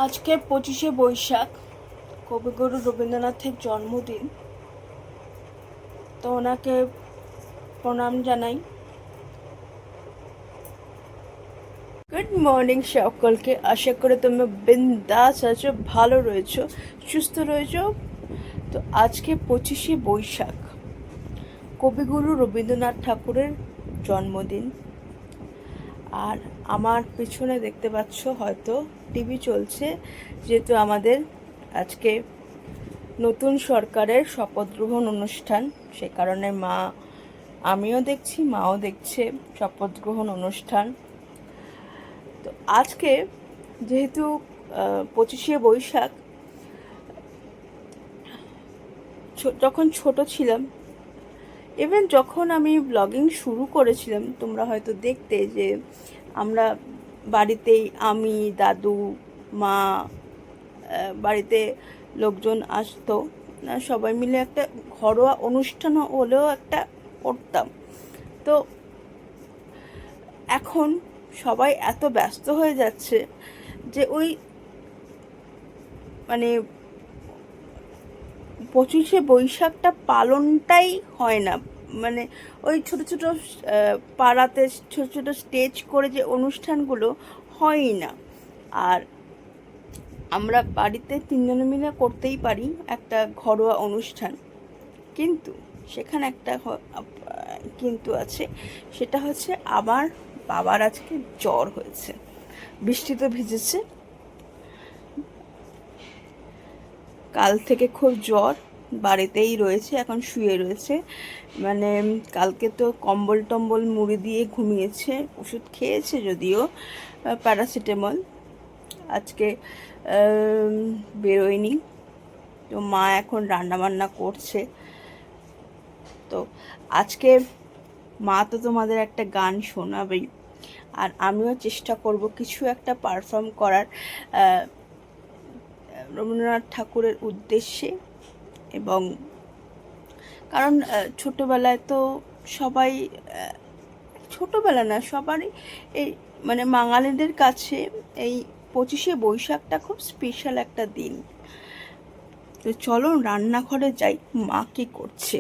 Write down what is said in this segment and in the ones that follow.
আজকে 25শে বৈশাখ, কবিগুরু রবীন্দ্রনাথের জন্মদিন। তো ওনাকে প্রণাম জানাই। গুড মর্নিং সকলকে, আশা করি তোমরা বিন্দাস আছো, ভালো রয়েছো, সুস্থ রয়েছো। তো আজকে 25শে বৈশাখ, কবিগুরু রবীন্দ্রনাথ ঠাকুরের জন্মদিন। আর আমার পেছনে দেখতে পাচ্ছ হয়তো টিভি চলছে, যেহেতু আমাদের আজকে নতুন সরকারের শপথ গ্রহণ অনুষ্ঠান। সে কারণে আমিও দেখছি, মাও দেখছে শপথ গ্রহণ অনুষ্ঠান। তো আজকে যেহেতু 25শে বৈশাখ, যখন ছোট ছিলাম, ইভেন যখন আমি ব্লগিং শুরু করেছিলাম, তোমরা হয়তো দেখতে যে আমরা বাড়িতেই, আমি, দাদু, মা, বাড়িতে লোকজন আসতো, সবাই মিলে একটা ঘরোয়া অনুষ্ঠান হলেও একটা করতাম। তো এখন সবাই এত ব্যস্ত হয়ে যাচ্ছে যে ওই মানে 25শে বৈশাখটা পালনটাই হয় না। মানে ওই ছোট ছোট পাড়াতে ছোট ছোট স্টেজ করে যে অনুষ্ঠানগুলো হয়ই না। আর আমরা বাড়িতে তিনজনে মিলে করতেই পারি একটা ঘরোয়া অনুষ্ঠান, কিন্তু সেখানে একটা কিন্তু আছে। সেটা হচ্ছে আমার বাবার আজকে জ্বর হয়েছে, বৃষ্টিতে ভিজেছে, কাল থেকে খুব জ্বর, বাড়িতেই রয়েছে, এখন শুয়ে রয়েছে। মানে কালকে তো কম্বল টম্বল মুড়ি দিয়ে ঘুমিয়েছে, ওষুধ খেয়েছে যদিও, প্যারাসিটামল। আজকে বেরোয়নি। তো মা এখন রান্না বান্না করছে। তো আজকে মা তো তোমাদের একটা গান শোনাবেই, আর আমিও চেষ্টা করব কিছু একটা পারফর্ম করার রবীন্দ্রনাথ ঠাকুরের উদ্দেশ্যে। এবং কারণ ছোটোবেলায় তো সবাই, ছোটোবেলা না, সবারই এই মানে বাঙালিদের কাছে এই 25শে বৈশাখটা খুব স্পেশাল একটা দিন। তো চলো রান্নাঘরে যাই, মা কি করছে।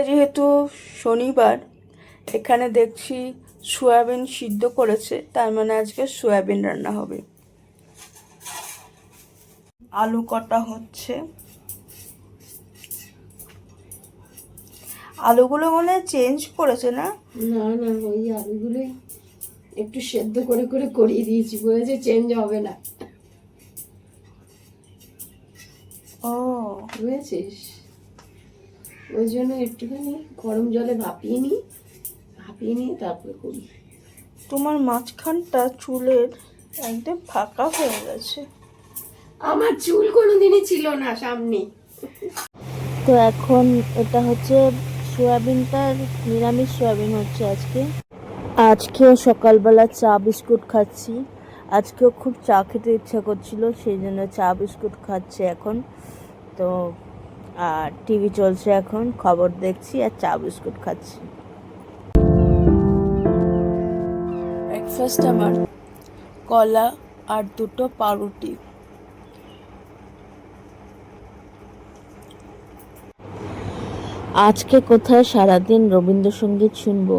যেহেতু শনিবার, এখানে দেখছি সয়াবিন সিদ্ধ করেছে, তার মানে আজকে সয়াবিন রান্না হবে। আলু কটা হচ্ছে, আলুগুলো মনে হয় চেঞ্জ করেছে না? না না, ওই আলুগুলোই একটু সেদ্ধ করে করে করিয়ে দিয়েছি, বলেছে চেঞ্জ হবে না। ও, বুঝেছিস, ওই জন্য একটুখানি গরম জলে ভাপিয়ে নিয়ে তারপরে করি। তোমার মাঝখানটা চুলের একদম ফাঁকা হয়ে গেছে। আমার চুল কোনোদিনই ছিল না সামনে। তো এখন এটা হচ্ছে সয়াবিনটা, নিরামিষ সয়াবিন হচ্ছে আজকে। আজকেও সকালবেলা চা বিস্কুট খাচ্ছি, আজকেও খুব চা খেতে ইচ্ছা করছিল, সেই জন্য চা বিস্কুট খাচ্ছে এখন। তো আর টিভি চলছে, এখন খবর দেখছি আর চা বিস্কুট খাচ্ছি। ব্রেকফাস্ট আমার কলা আর দুটো পাউরুটি। আজকে কোথায় সারাদিন রবীন্দ্রসঙ্গীত শুনবো,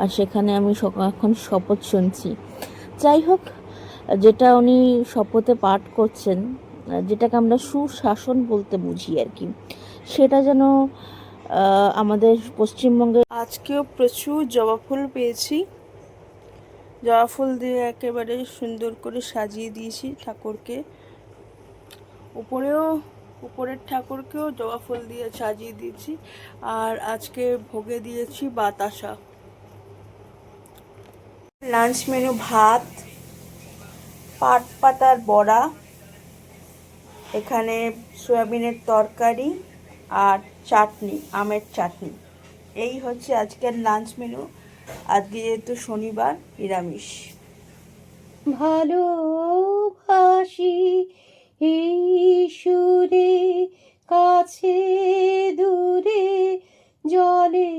আর সেখানে আমি এখন শপথ শুনছি। যাই হোক, যেটা উনি শপথে পাঠ করছেন, যেটাকে আমরা সুশাসন বলতে বুঝি আর কি, সেটা যেন আমাদের পশ্চিমবঙ্গে। আজকেও প্রচুর জবা ফুল পেয়েছি, জবা ফুল দিয়ে একেবারে সুন্দর করে সাজিয়ে দিয়েছি ঠাকুরকে। উপরের ঠাকুরকেও জবা ফুল দিয়ে সাজিয়ে দিয়েছি। আর আজকে ভোগে দিয়েছি বাতাসা। লাঞ্চ মেনু ভাত, পাট পাতার বড়া, এখানে সয়াবিনের তরকারি আর চাটনি, আমের চাটনি। এই হচ্ছে আজকের লাঞ্চ মেনু। আজকে যেহেতু শনিবার, নিরামিষ। ভালোবাসি এই সুরে, কাছে দূরে, জলে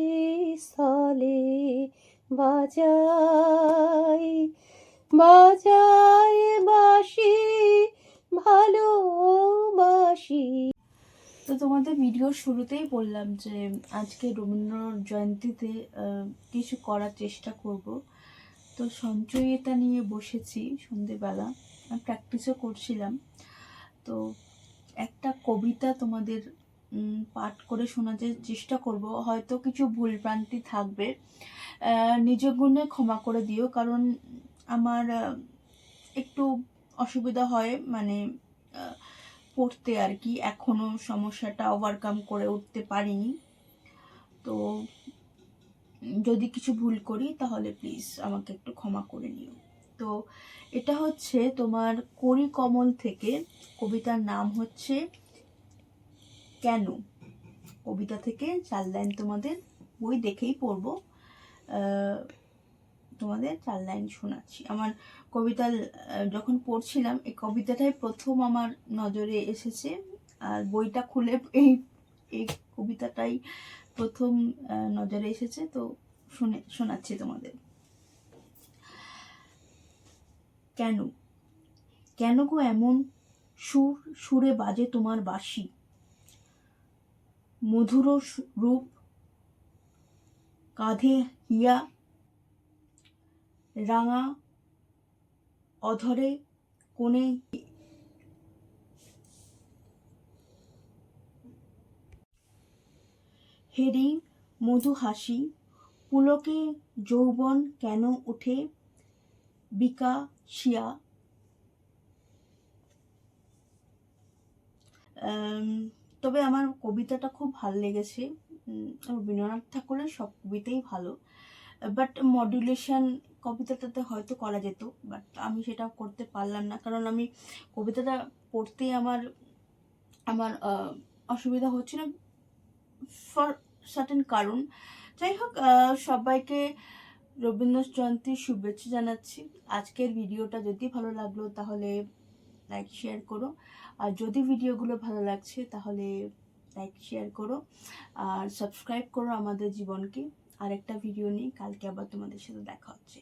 স্থলে বাজাই, বাজায় বাঁশি ভালোবাসি। তো তোমাদের ভিডিওর শুরুতেই বললাম যে আজকে রবীন্দ্র জয়ন্তীতে কিছু করার চেষ্টা করব। তো সঞ্চয়িতা নিয়ে বসেছি সন্ধেবেলা, প্র্যাকটিসও করছিলাম। তো একটা কবিতা তোমাদের পাঠ করে শোনাতে চেষ্টা করব। হয়তো কিছু ভুলভ্রান্তি থাকবে, নিজ গুণে ক্ষমা করে দিও, কারণ আমার একটু অসুবিধা হয় মানে পড়তে আর কি, এখনো সমস্যাটা ওভারকাম করে উঠতে পারিনি। তো যদি কিছু ভুল করি তাহলে প্লিজ আমাকে একটু ক্ষমা করে নিও। তো এটা হচ্ছে তোমার করি কমল থেকে, কবিতার নাম হচ্ছে কেন। কবিতা থেকে 4 লাইন তোমাদের বই দেখেই পড়বো, তোমাদের 4 লাইন শোনাচ্ছি। আমার কবিতা যখন পড়ছিলাম এই কবিতাটাই প্রথম আমার নজরে এসেছে, আর বইটা খুলে এই এই কবিতাটাই প্রথম নজরে এসেছে। তো শোনাচ্ছি তোমাদের। কেন, কেন গো এমন সুরে বাজে তোমার বাঁশি, মধুর রূপ কাঁধে হিয়া, রাঙা অধরে কোণে হেরি মধু হাসি, পুলকে যৌবন কেন ওঠে বিকাশিয়া। তবে আমার কবিতাটা খুব ভালো লেগেছে। রবীন্দ্রনাথ ঠাকুরের সব কবিতাই ভালো, বাট মডুলেশন কবিতাটাতে হয়তো করা যেত, বাট আমি সেটা করতে পারলাম না, কারণ আমি কবিতাটা পড়তে আমার আমার অসুবিধা হচ্ছিল ফর সার্টেন কারণ। যাই হোক, সবাইকে রবীন্দ্র জয়ন্তীর শুভেচ্ছা জানাচ্ছি। আজকের ভিডিওটা যদি ভালো লাগলো তাহলে লাইক শেয়ার করো, আর যদি ভিডিওগুলো ভালো লাগছে তাহলে লাইক শেয়ার করো, আর সাবস্ক্রাইব করো আমাদের জীবনকে। আরেকটা ভিডিও নিয়ে কালকে আবার তোমাদের সাথে দেখা হচ্ছে।